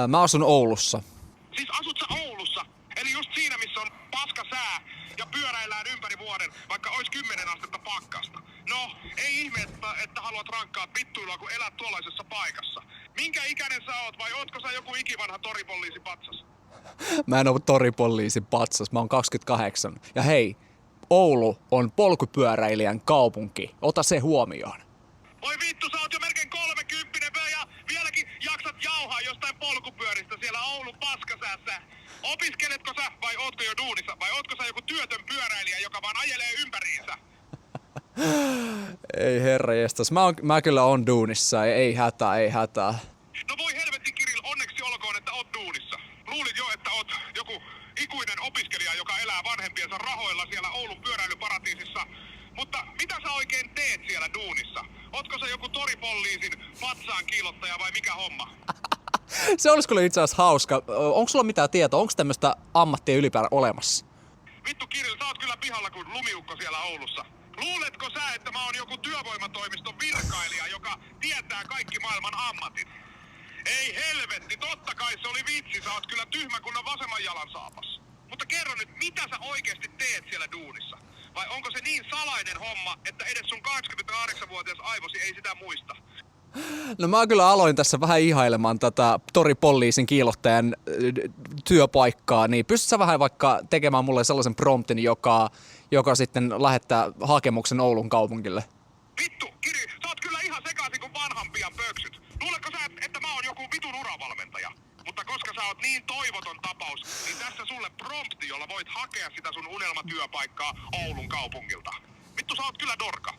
Mä asun Oulussa. Siis asut sä Oulussa? Eli just siinä, missä on paska sää ja pyöräillään ympäri vuoden, vaikka ois 10 astetta pakkasta. No, ei ihme, että haluat rankkaa vittuilua, kun elät tuollaisessa paikassa. Minkä ikäinen sä oot vai ootko sä joku ikivanha toripoliisi patsas? Mä en oo toripoliisin patsas, mä oon 28. Ja hei, Oulu on polkupyöräilijän kaupunki. Ota se huomioon. Oi vittu, sä oot jo melkein 30 ja vieläkin jaksat jauhaa jostain polkupyöristä siellä Oulun paskasäässä. Opiskeletko sä vai ootko jo duunissa vai ootko sä joku työtön pyöräilijä, joka vaan ajelee ympäriinsä? Ei herranjestas, mä kyllä on duunissa, ei hätää. No voi helvetti Kirill, onneksi olkoon, että oot duunissa. Luulit jo, että oot joku ikuinen opiskelija, joka elää vanhempiensa rahoilla siellä Oulun pyöräilyparatiisissa. Mutta mitä sä oikein teet siellä duunissa? Ootko sä joku toripoliisin patsaan kiilottaja vai mikä homma? Se olisi kyllä itse asiassa hauska. Onko sulla mitään tietoa? Onko tämmöistä ammattia ylipäätään olemassa? Vittu Kirill, sä oot kyllä pihalla kuin lumiukko siellä Oulussa. Luuletko sä, että mä oon joku työvoimatoimiston virkailija, joka tietää kaikki maailman ammatit? Ei helvetti, totta kai se oli vitsi, sä oot kyllä tyhmä kunnon vasemman jalan saapas. Mutta kerro nyt, mitä sä oikeesti teet siellä duunissa? Vai onko se niin salainen homma, että edes sun 28-vuotias aivosi ei sitä muista? No mä kyllä aloin tässä vähän ihailemaan tätä toripoliisin kiilottajan työpaikkaa, niin pystyt sä vähän vaikka tekemään mulle sellaisen promptin, joka sitten lähettää hakemuksen Oulun kaupungille? Vittu, Kiri, sä oot kyllä ihan sekaisin kuin vanhan pian pöksyt. Luuletko sä, että mä oon joku vitun uravalmentaja? Mutta koska sä oot niin toivoton tapaus, niin tässä sulle prompti, jolla voit hakea sitä sun unelmatyöpaikkaa Oulun kaupungilta. Vittu, sä oot kyllä dorka.